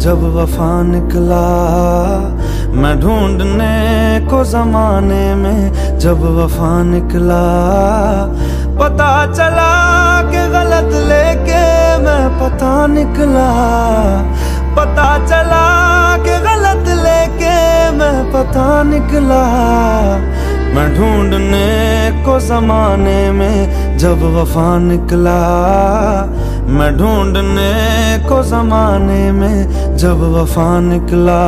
जब वफा निकला, मैं ढूंढने को जमाने में जब वफा निकला। पता चला कि गलत लेके मैं पता निकला, पता चला कि गलत लेके मैं पता निकला। मैं ढूंढने को जमाने में जब वफा निकला, मैं ढूंढने को जमाने में जब वफा निकला।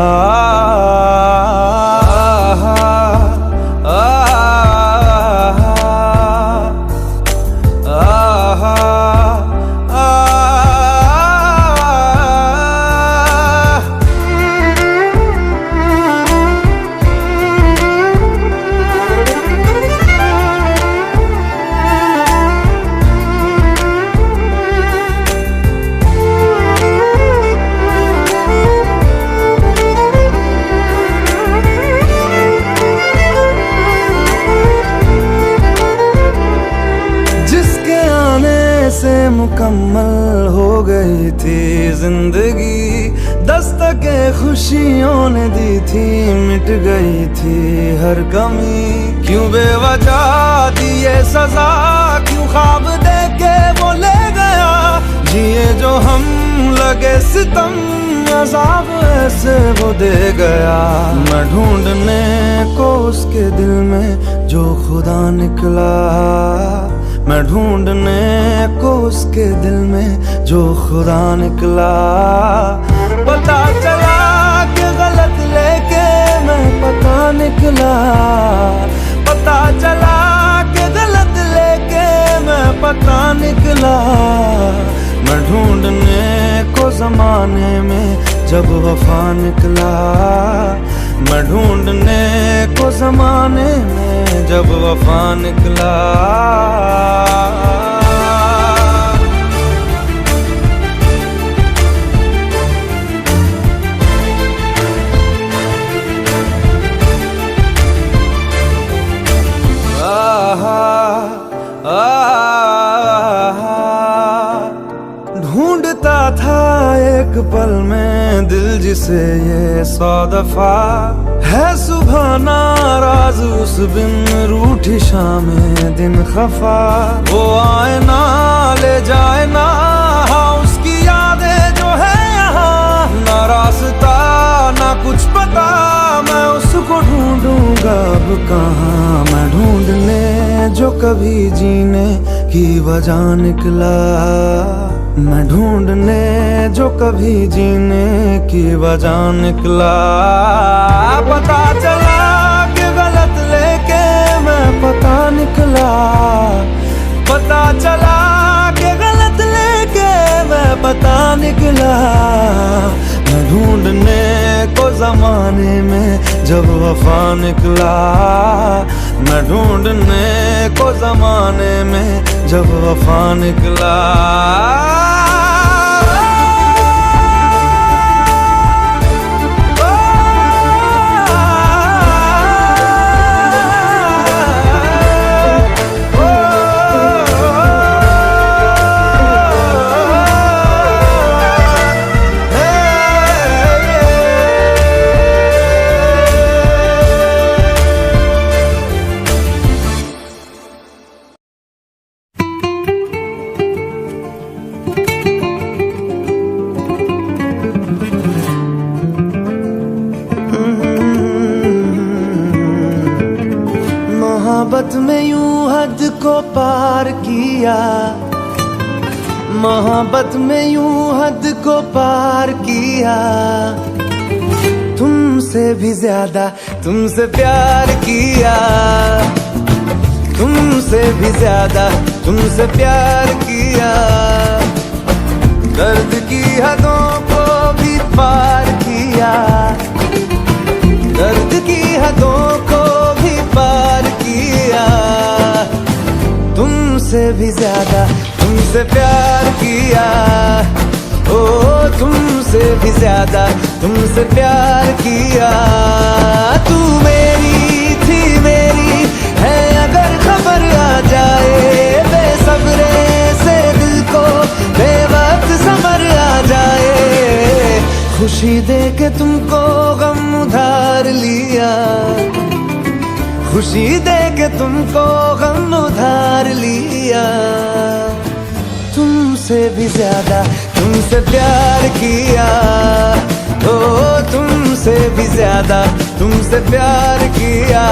मुकम्मल हो गई थी जिंदगी, दस्तके खुशियों ने दी थी, मिट गई थी हर कमी। क्यों बेवजह दिए सजा, क्यों ख्वाब देके वो ले गया, जिए जो हम लगे सितम, अज़ाब ऐसे वो दे गया। मैं ढूंढने को उसके दिल में जो खुदा निकला, मैं ढूंढने को उसके दिल में जो खुदा निकला। पता चला कि गलत लेके मैं पता निकला, पता चला कि गलत लेके मैं पता निकला। मैं ढूंढने को जमाने में जब वफा निकला, मैं ढूंढने को जमाने में जब वफा निकला। ढूंढता था एक पल में दिल जिसे ये 100 दफा, है सुबह नाराज उस बिन रूठी शामें दिन खफा। वो आए ना ले जाए ना, हाँ उसकी यादें जो है यहाँ, ना रास्ता ना कुछ पता, मैं उसको ढूंढूंगा अब कहाँ। मैं ढूंढने जो कभी जीने की वजह निकला, मैं ढूंढने जो कभी जीने की वजह निकला। पता चला कि गलत लेके मैं पता निकला, पता चला कि गलत लेके मैं पता निकला। मैं ढूंढने को जमाने में जब वफा निकला, मैं ढूंढने को जमाने में जब वफा निकला। मोहब्बत में यूं हद को पार किया, मोहब्बत में यूं हद को पार किया। तुमसे भी ज्यादा तुमसे प्यार किया, तुमसे भी ज्यादा तुमसे प्यार किया। दर्द की हदों को भी पार किया, दर्द की हदों को भी पार किया। तुमसे भी ज्यादा तुमसे प्यार किया, ओ तुमसे भी ज्यादा तुमसे प्यार किया। तू मेरी थी मेरी है अगर खबर आ जाए, बेसब्रे से दिल को बेवक्त समर आ जाए। खुशी दे के तुमको गम उधार लिया, खुशी दे के तुमको गम उधार लिया। तुमसे भी ज्यादा तुमसे प्यार किया, ओ तुमसे भी ज्यादा तुमसे प्यार किया।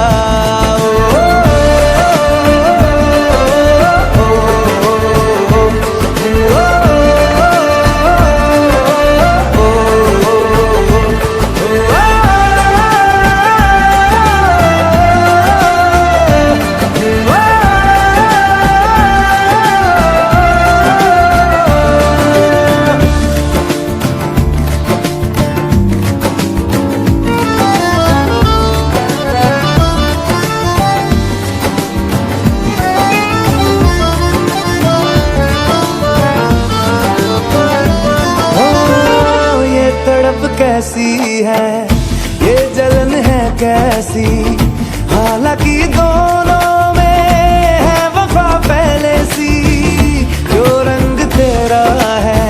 कैसी है ये जलन है कैसी, हालांकि दोनों में है वफा पहले सी। जो रंग तेरा है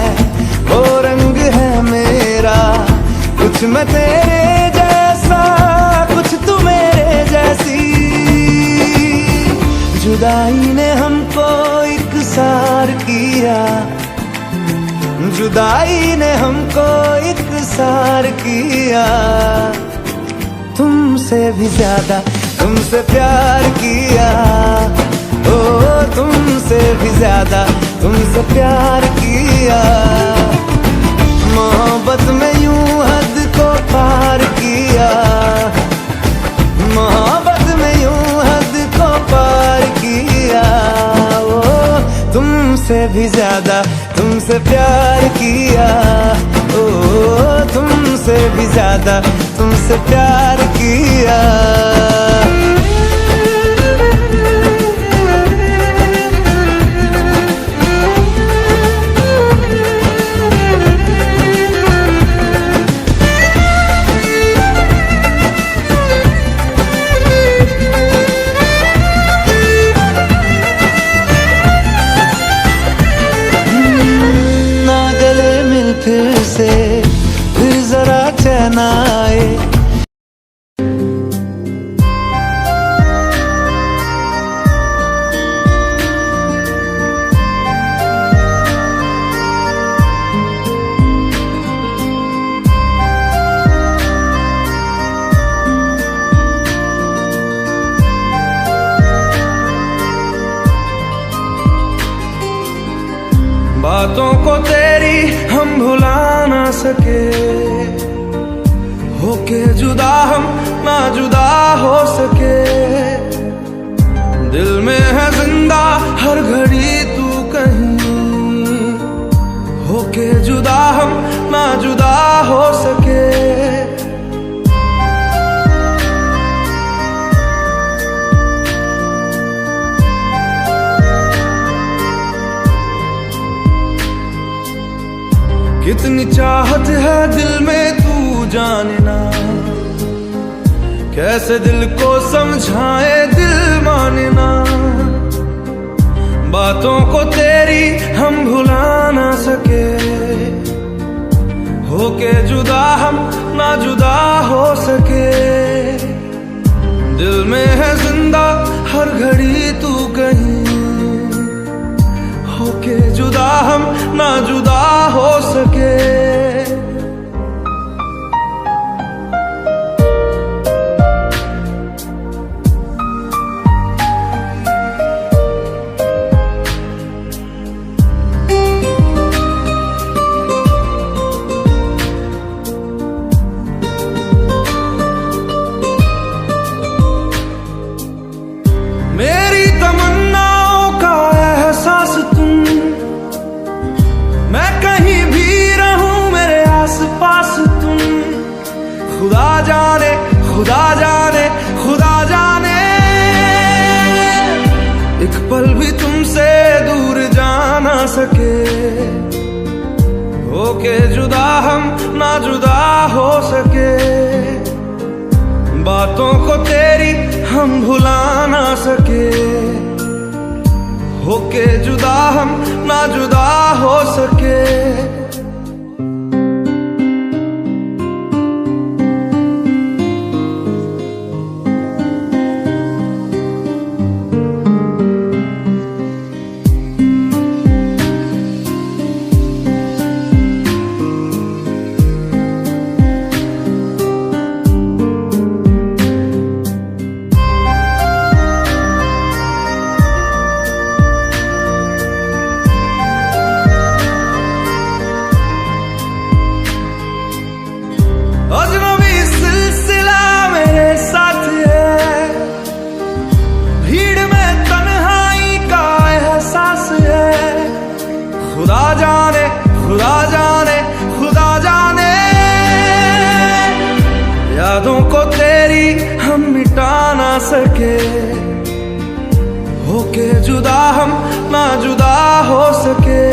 वो रंग है मेरा, कुछ मैं तेरे जैसा कुछ तू मेरे जैसी। जुदाई ने हमको इकसार किया, जुदाई ने हमको इकसार किया। तुमसे भी ज्यादा तुमसे प्यार किया, ओ तुमसे भी ज्यादा तुमसे प्यार किया। मोहब्बत में यूं हद को पार किया, मोहब्बत में यूं हद को पार किया। ओ तुमसे भी ज्यादा तुमसे प्यार किया, ओ तुमसे भी ज्यादा तुमसे प्यार किया। फिर से फिर जरा चैन आए, बातों को तेरी हम भुला ना सके, होके जुदा हम ना जुदा हो सके। दिल में है जिंदा हर घड़ी तू कहीं, होके जुदा हम ना जुदा हो सके। कितनी चाहत है दिल में तू जाने ना, कैसे दिल को समझाए दिल माने ना। बातों को तेरी हम भुला ना सके, होके जुदा हम ना जुदा हो सके। दिल में है जिंदा हर घड़ी तू कहीं, होके जुदा हम ना जुदा हो सके। मेरी तमन्नाओं का एहसास तुम, मैं कहीं भी रहूं मेरे आस पास तुम। खुदा जाने खुदा जाने खुदा जाने, एक पल भी तुमसे दूर जा ना सके। होके जुदा हम ना जुदा हो सके। बातों को तेरी हम भुला ना सके, होके जुदा हम ना जुदा हो सके। तेरी हम मिटा ना सके, होके जुदा हम ना जुदा हो सके।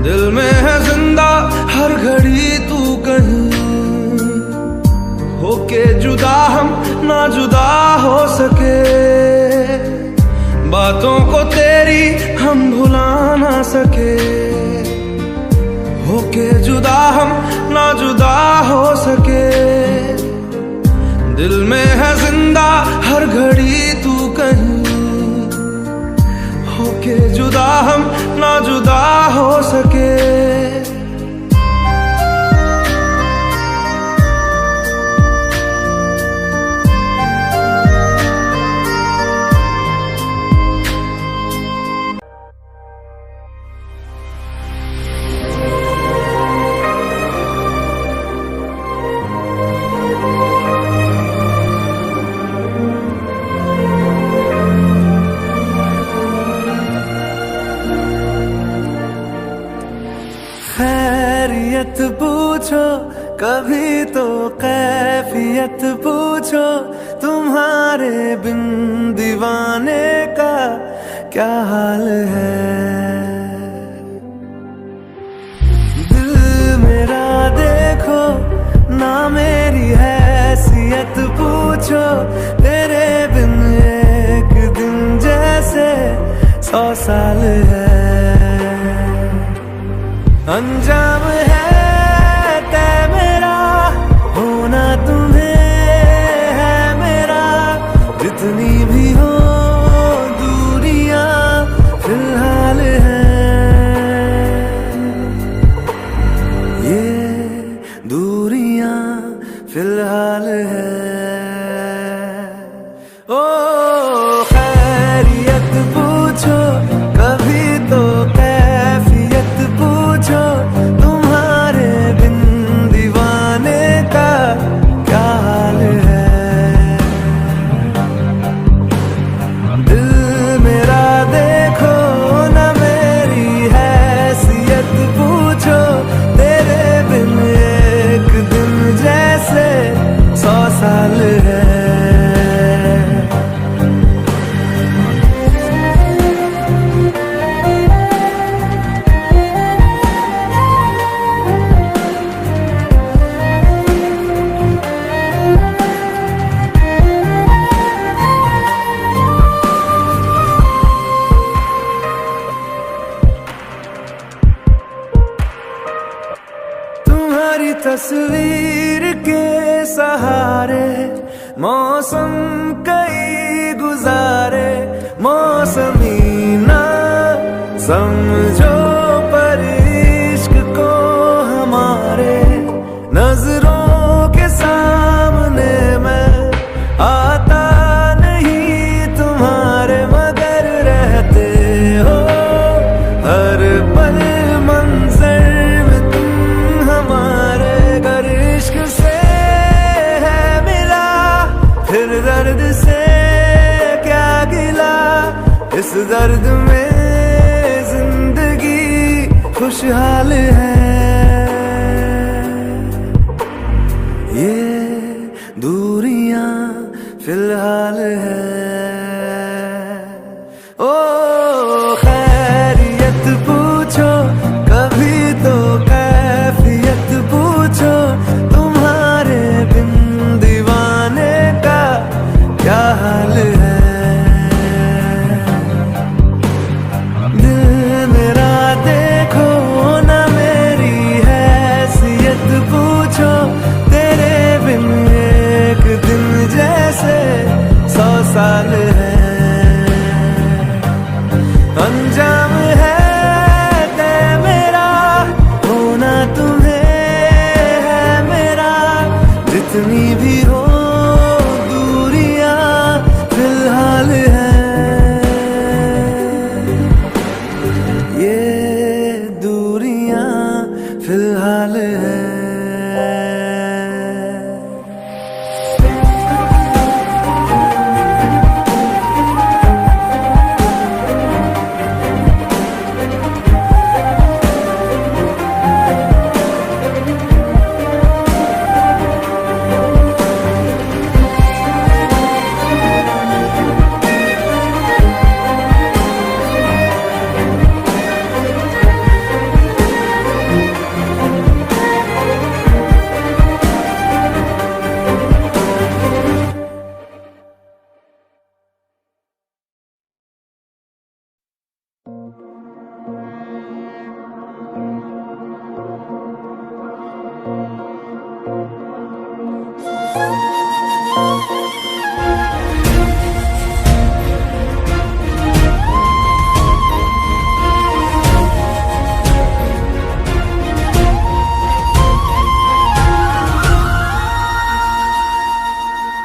दिल में है जिंदा हर घड़ी तू कहीं, होके जुदा हम ना जुदा हो सके। बातों को तेरी हम भुला ना सके, होके जुदा हम ना जुदा हो सके। दिल में है जिंदा हर घड़ी तू कहीं, होके जुदा हम ना जुदा हो सके। खैरियत पूछो कभी तो कैफियत पूछो, तुम्हारे बिन दीवाने का क्या हाल है। दिल मेरा देखो ना मेरी हैसियत पूछो, तेरे बिन एक दिन जैसे 100 साल है। अंजाम है तय मेरा, होना तुम्हें है मेरा। जितनी भी हो दूरियां फिलहाल हैं, ये दूरियां फिलहाल हैं। ओ खैरियत पूछो कभी तो कैफियत पूछो, तुम्हारे बिन दीवाने का क्या हाल है। दिल मेरा देखो ना मेरी हैसियत पूछो, तेरे बिन एक दिन जैसे 100 साल है। तुम्हारी तस्वीर के सहारे मौसम कई गुजारे, मौसमी ना समझो पर इश्क को हमारे। नजरों के सामने मैं आता नहीं तुम्हारे, मगर रहते हो हर पल मंजर में तुम हमारे। गर इश्क से है मिला फिर दर्द से क्या गिला, इस दर्द में जिंदगी खुशहाल है। ये दूरियां फिलहाल है। ओ खैरियत पूछो कभी तो कैफियत पूछो, तुम्हारे बिन दीवाने का क्या हाल है। दिल मेरा देखो ना मेरी हैसियत पूछो, तेरे बिन एक दिन जैसे 100 साल है। अंजाम है तय मेरा, होना तुम्हें है मेरा। जितनी भी हो दूरियां फिलहाल हैं, ये दूरियां फिलहाल हैं।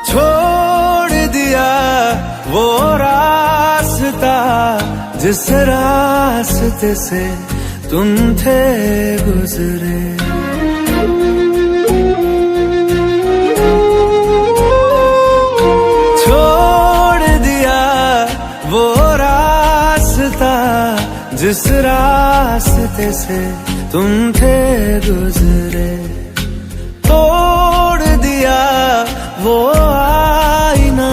छोड़ दिया वो रास्ता जिस रास्ते से तुम थे गुजरे। छोड़ दिया वो रास्ता जिस रास्ते से तुम थे गुजरे। तोड़ दिया वो आईना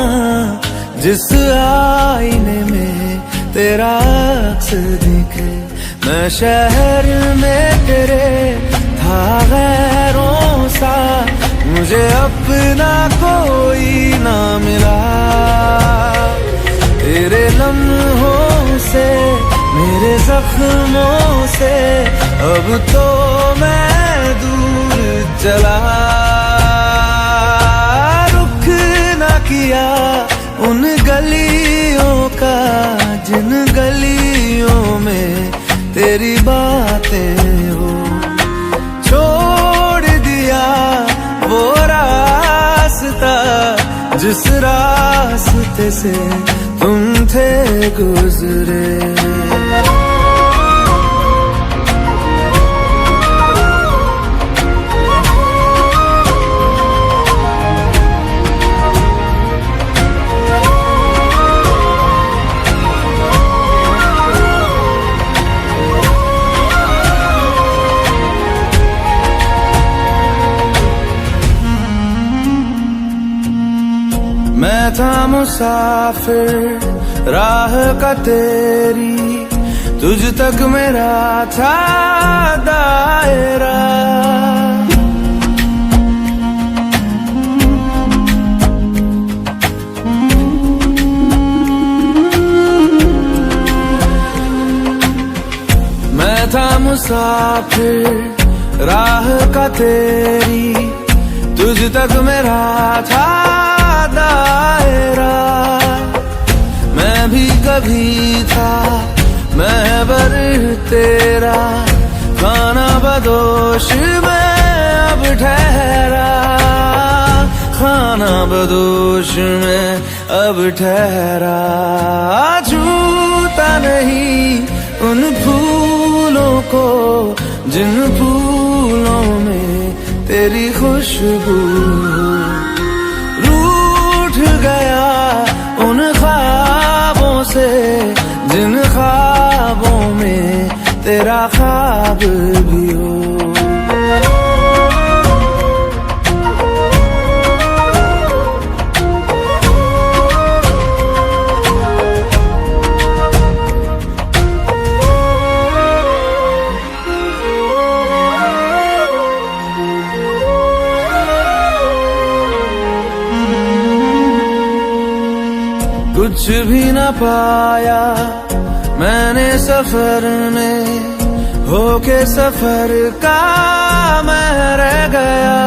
जिस आईने में तेरा अक्स दिखे। मैं शहर में तेरे था गैरों सा, मुझे अपना कोई ना मिला। तेरे लम्हों से मेरे जख्मों से अब तो मैं दूर चला। रुख ना किया उन गलियों का जिन गलियों में तेरी बातें हो। छोड़ दिया वो रास्ता जिस रास्ते से तुम थे गुजरे। मैं था मुसाफिर राह का तेरी, तुझ तक मेरा था दायरा। मैं था मुसाफिर राह का तेरी, तुझ तक मेरा था दायरा। मैं भी कभी था महबर तेरा, खाना बदोश में अब ठहरा। खाना बदोश में अब ठहरा। छूता नहीं उन फूलों को जिन फूलों में तेरी खुशबू। गया उन ख्वाबों से जिन ख्वाबों में तेरा ख्वाब भी हो। कुछ भी न पाया मैंने सफर में, होके सफर का मैं रह गया।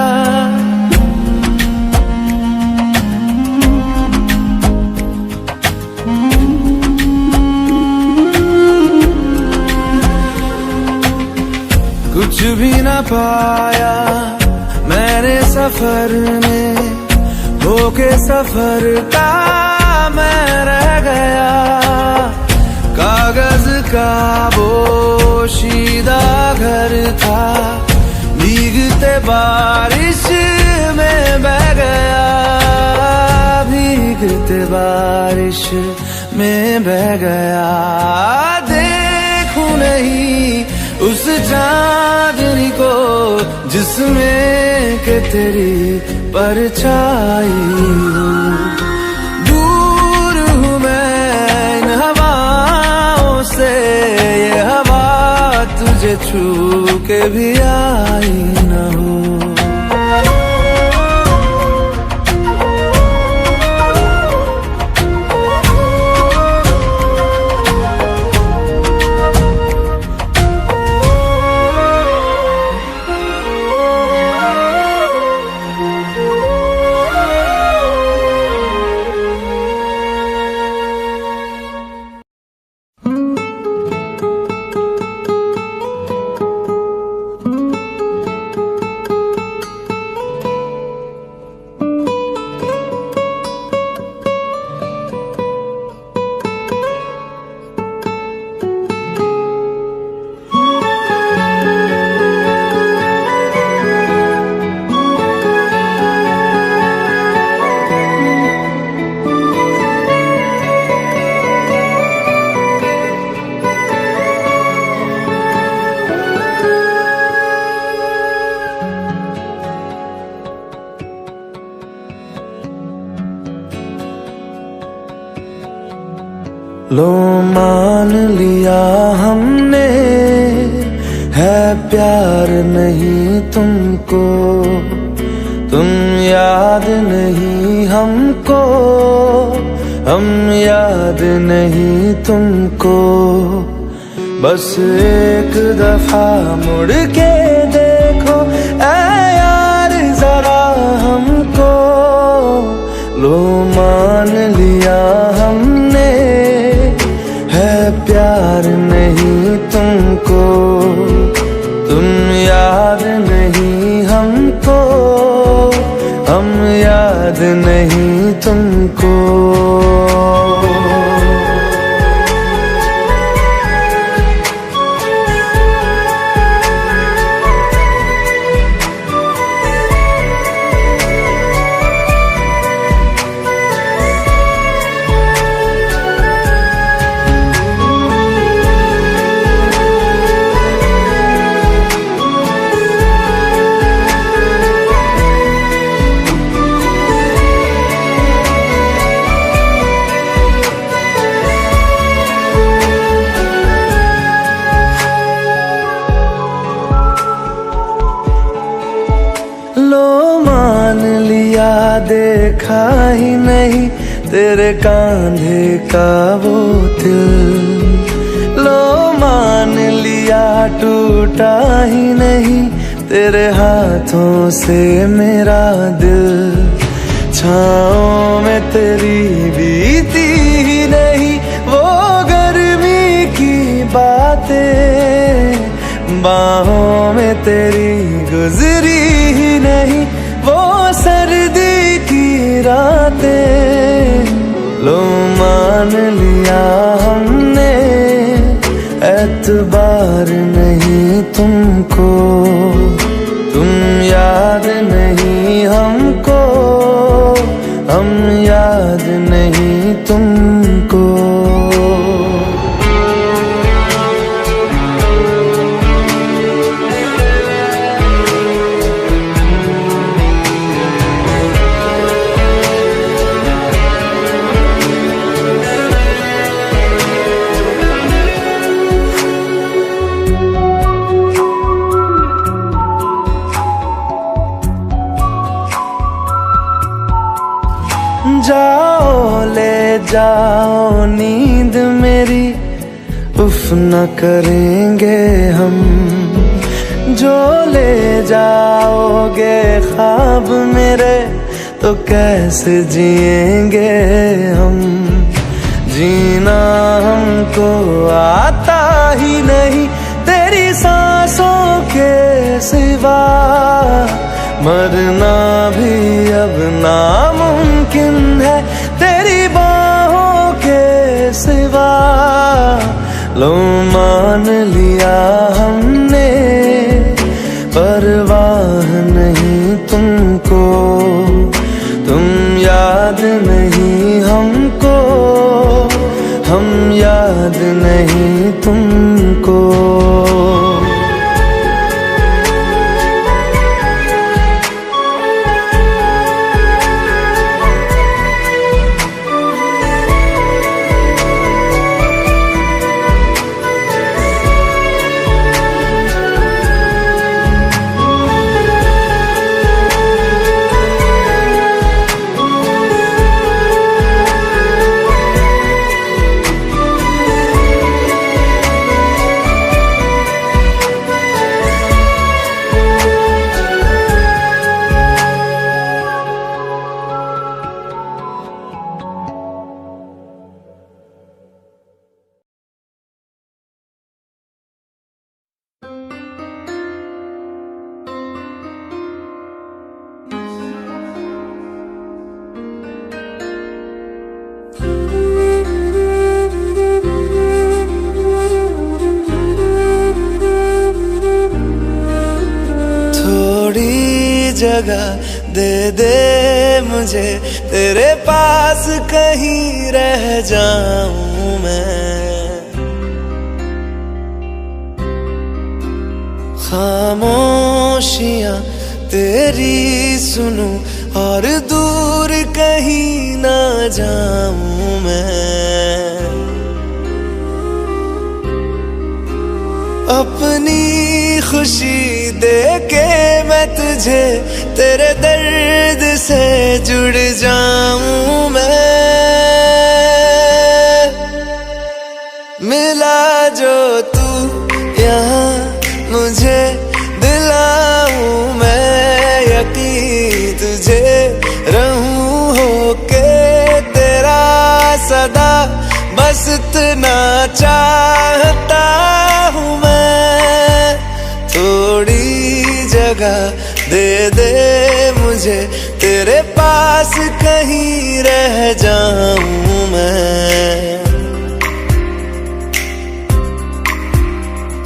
कुछ भी न पाया मैंने सफर में, होके सफर का मैं रह गया। कागज का पोशीदा घर था, भीगते बारिश में बह गया। भीगते बारिश में बह गया। देखूं नहीं उस चांदनी को जिसमें के तेरी परछाई हो। ये हवा तुझे छू के भी आई न हो। लो मान लिया हमने, है प्यार नहीं तुमको, तुम याद नहीं हमको, हम याद नहीं तुमको। बस एक दफा मुड़ के देखो ऐ यार जरा हमको, लो मान लिया हमने, है प्यार नहीं तुमको, तुम याद नहीं हमको, हम याद नहीं तुमको। देखा ही नहीं तेरे कांधे का वो दिल, लो मान लिया टूटा ही नहीं तेरे हाथों से मेरा दिल। छाँव में तेरी बीती ही नहीं वो गर्मी की बातें, बाहों में तेरी गुजरी ही नहीं वो सर्दी की रातें। लो मान लिया हमने, एतबार नहीं तुमको, तुम याद नहीं हमको, हम याद नहीं तुमको। जाओ ले जाओ नींद मेरी, उफ न करेंगे हम, जो ले जाओगे ख्वाब मेरे तो कैसे जिएंगे हम। जीना हमको आता ही नहीं तेरी सांसों के सिवा, मरना भी अब नामुमकिन है तेरी बाहों के सिवा। लो मान लिया हमने, परवाह नहीं तुमको, तुम याद नहीं हमको, हम याद नहीं तुमको। जगह दे दे मुझे तेरे पास, कहीं रह जाऊं मैं। खामोशियां तेरी सुनूं और दूर कहीं ना जाऊं मैं। अपनी खुशी दे के मैं तुझे तेरे दर्द से जुड़ जाऊं मैं। मिला जो तू यहाँ मुझे दिलाऊं मैं यकीन तुझे रहूं होके तेरा सदा, बस इतना चाहता हूँ मैं। थोड़ी जगह दे दे मुझे तेरे पास, कहीं रह जाऊं मैं।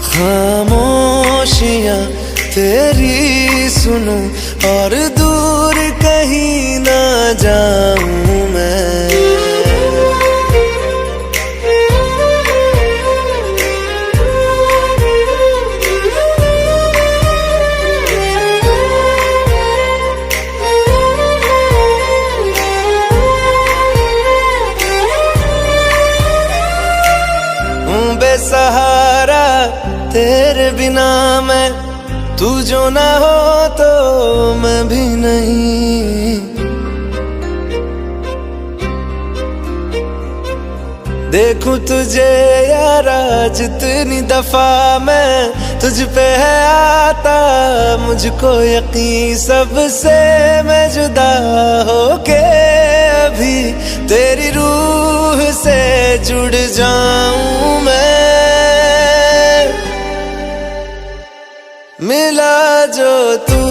खामोशियाँ तेरी सुनूं और दूर कहीं ना जाऊं मैं। बेसहारा तेरे बिना मैं, तू जो ना हो तो मैं भी नहीं। देखूं तुझे यारा जितनी दफा मैं तुझ पे है आता, मुझको यकीन सबसे मैं जुदा होके अभी तेरी रूह से जुड़ जाऊं मैं। मिला जो तू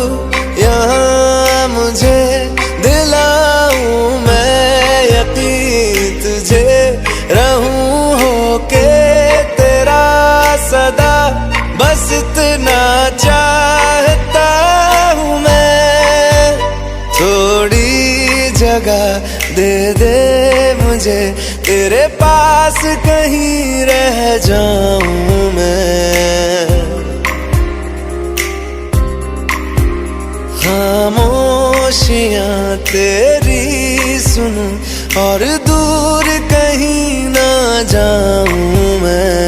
यहाँ मुझे दिलाऊं मैं यकीन तुझे रहूं होके तेरा सदा, बस इतना चाहता हूँ मैं। थोड़ी जगह दे दे मुझे तेरे पास, कहीं रह जाऊं मैं। खामोशियाँ तेरी सुनूं और दूर कहीं ना जाऊं मैं।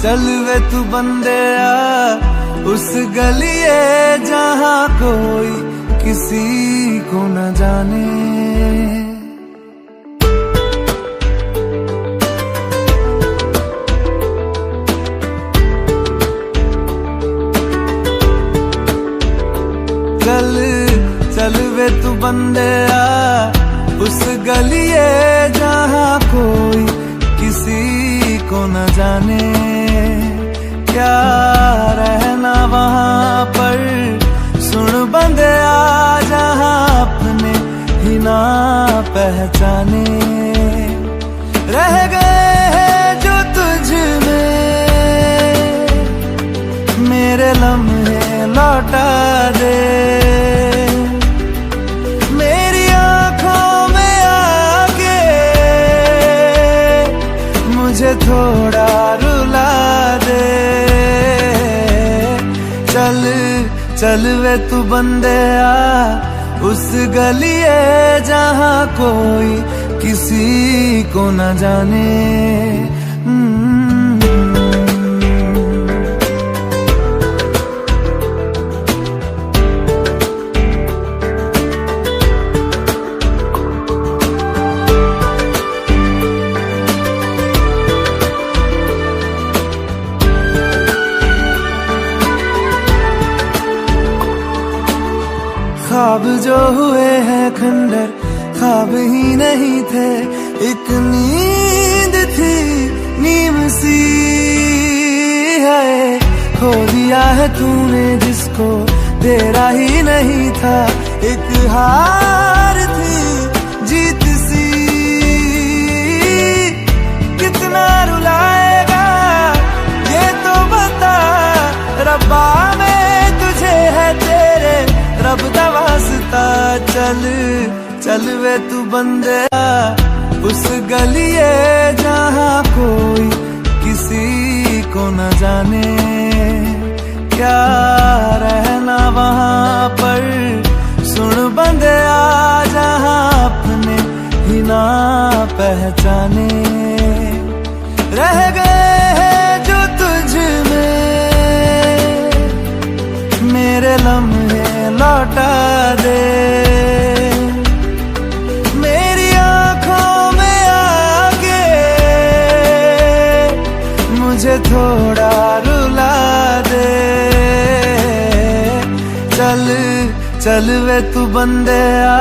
चल वे तू बंदेया उस गलिए जहाँ कोई किसी को न जाने। चल चल वे तू बंदेया उस गलिए जहाँ कोई किसी को न जाने। क्या रहना वहाँ पर सुन बंदेया जहाँ अपने ही ना पहचाने। रह गए हैं जो तुझ में मेरे लम्हे लौटा दे। मेरी आँखों में आके मुझे थोड़ा रुला दे। चल चल वे तू बंदेया उस गलिए जहाँ कोई किसी को न जाने। ख्वाब जो हुए हैं खंडर ख्वाब ही नहीं थे, एक नींद थी नीम सी है। खो दिया है तूने जिसको तेरा ही नहीं था। एक हार थी जीत सी, कितना रुलाएगा ये तो बता। रब्बा में तुझे है तेरे रब दा वास्ता। चल चल वे तू बंदेया उस गलिए जहाँ कोई किसी को न जाने। क्या रहना वहाँ पर सुन बंदेया जहाँ अपने ही ना पहचाने। रह गए हैं जो तुझ में मेरे लम्हे लौटा दे। मेरी आंखों में आके मुझे थोड़ा रुला दे। चल चल वे तू बंदेया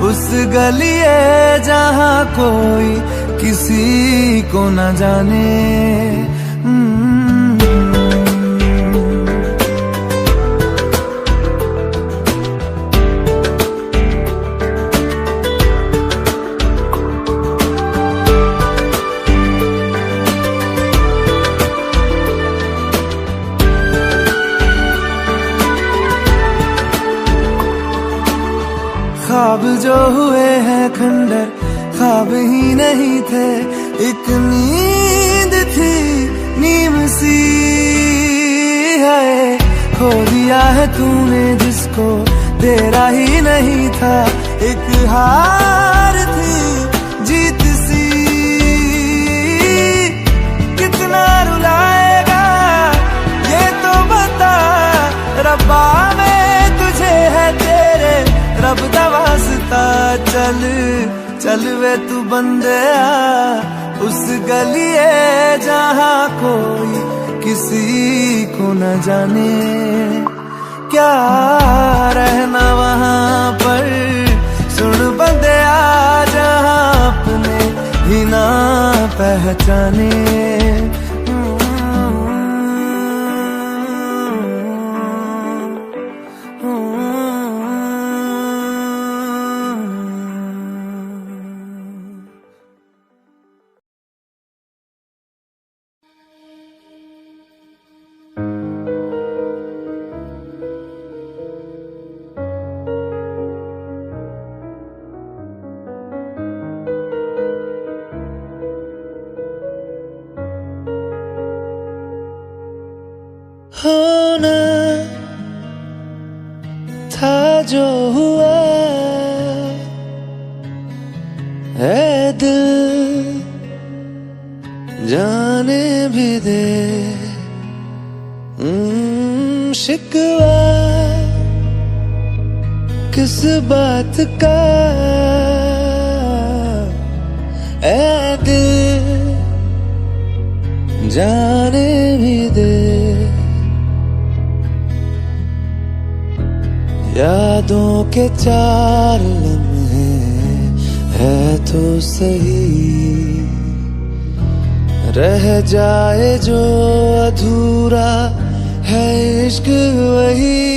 उस गलिए जहाँ कोई किसी को न जाने। ख्वाब जो हुए हैं खंडर ख्वाब ही नहीं थे। एक नींद थी नीम सी है। खो दिया है तूने जिसको तेरा ही नहीं था। एक हार थी जीत सी, कितना रुलाएगा ये तो बता। रब्बा में तुझे है तेरे रब दा वास्ता। चल चल वे तू बंदेया उस गलिए जहाँ कोई किसी को न जाने। क्या रहना वहाँ पर सुन बंदेया जहाँ अपने ही ना पहचाने। होना था जो हुआ है दिल जाने भी दे। शिकवा किस बात का है दिल जाने भी दे। यादों के 4 लम्हे है तो सही। रह जाए जो अधूरा है इश्क वही।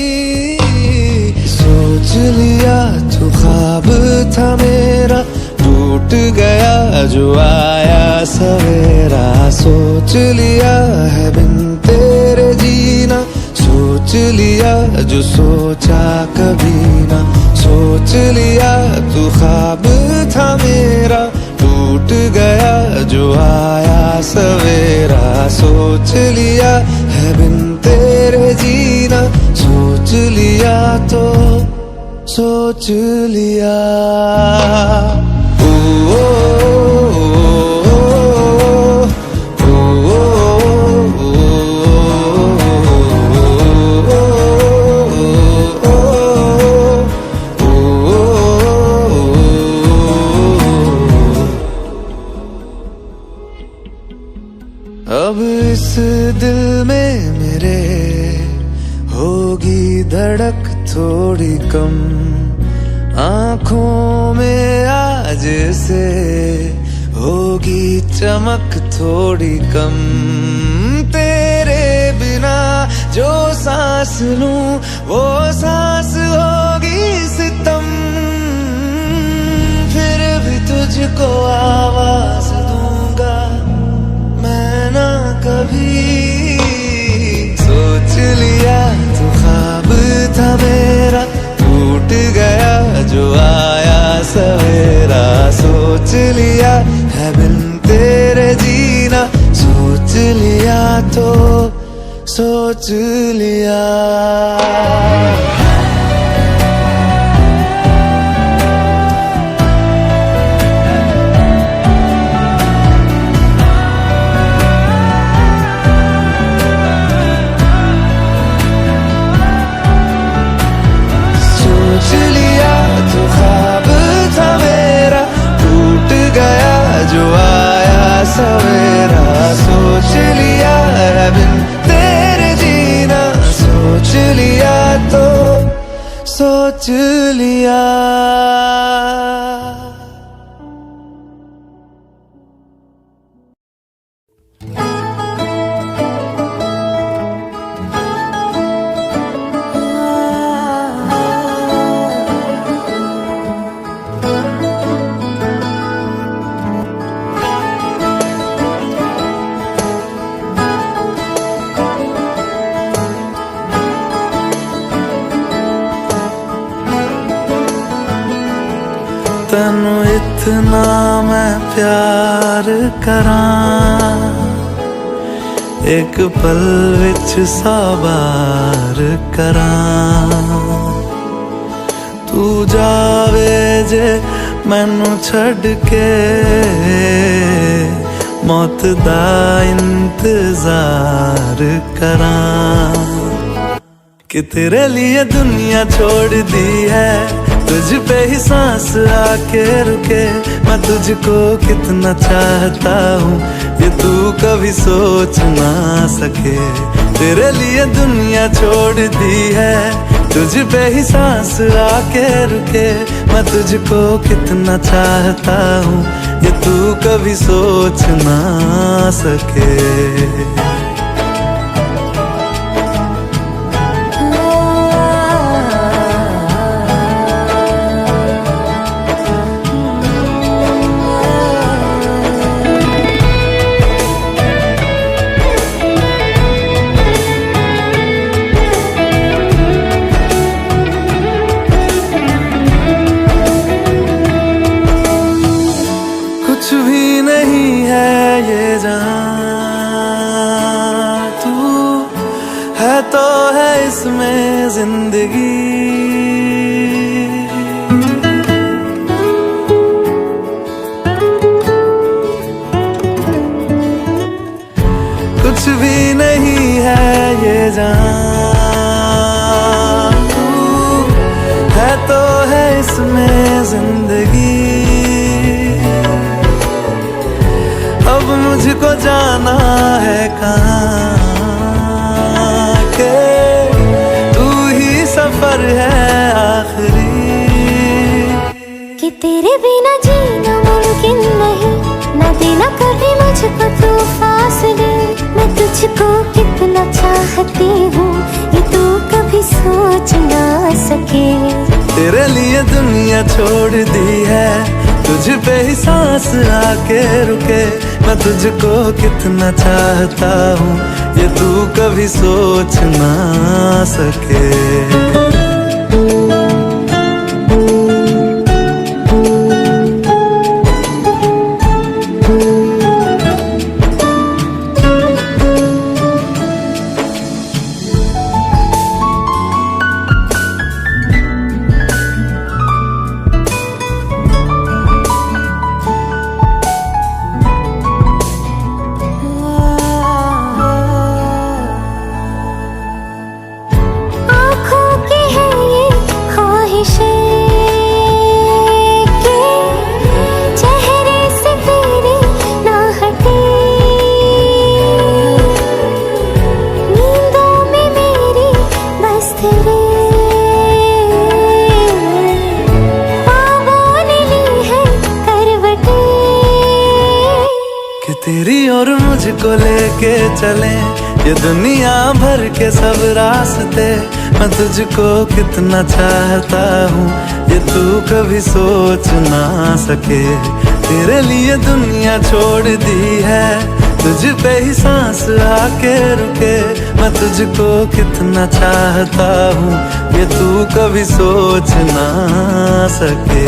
सोच लिया तो ख्वाब था मेरा टूट गया जो आया सवेरा। सोच लिया है बिन तेरे जीना। सोच लिया जो सोचा कभी ना। सोच लिया तू ख्वाब था मेरा टूट गया जो आया सवेरा। सोच लिया है बिन तेरे जीना। सोच लिया तो सोच लिया। ओ, अब इस दिल में मेरे होगी धड़क थोड़ी कम। आँखों में आज से होगी चमक थोड़ी कम। तेरे बिना जो सांस लूं वो सांस होगी सितम। फिर भी तुझको आवाज दूंगा मैं ना कभी। सोच लिया तू ख्वाब था मेरा, टूट गया जो आया सवेरा। सोच लिया है बिन तेरे जीना, सोच लिया तो सोच लिया। सोच लिया तो ख्वाब था मेरा, टूट गया जो आया सवेरा। सोच लिया है बिन तेरे जीना, सोच लिया तो सोच लिया। तैनू इतना मैं प्यार करां, एक पल विच साबार करां। तू जावे जे मैनू छड़ के, मौत दा इंतजार करां। कि तेरे लिए दुनिया छोड़ दी है, तुझ पे ही सांस आके रुके। मैं तुझको कितना चाहता हूँ ये तू कभी सोच ना सके। तेरे लिए दुनिया छोड़ दी है, तुझ पे ही सांस आके रुके। मैं तुझको कितना चाहता हूँ ये तू कभी सोच ना सके। कुछ भी नहीं है ये जहां, तू है तो है इसमें जिंदगी। कुछ भी नहीं है ये जहां, तू है तो है इसमें जिंदगी। अब मुझको जाना है कहाँ के तू ही सफर है आखिरी। कि तेरे बिना जीना मुमकिन नहीं, ना देना कभी मुझको तू फासले। मैं तुझको कितना चाहती हूँ ये तू कभी सोच ना सके। तेरे लिए दुनिया छोड़ दी है, तुझ पे ही सांस आके रुके। मैं तुझको कितना चाहता हूँ ये तू कभी सोच ना सके। तेरी और मुझको लेके चले ये दुनिया भर के सब रास्ते, मैं तुझको कितना चाहता हूँ ये तू कभी सोच ना सके। तेरे लिए दुनिया छोड़ दी है, तुझ पे ही सांस आके रुके। मैं तुझको कितना चाहता हूँ ये तू कभी सोच ना सके।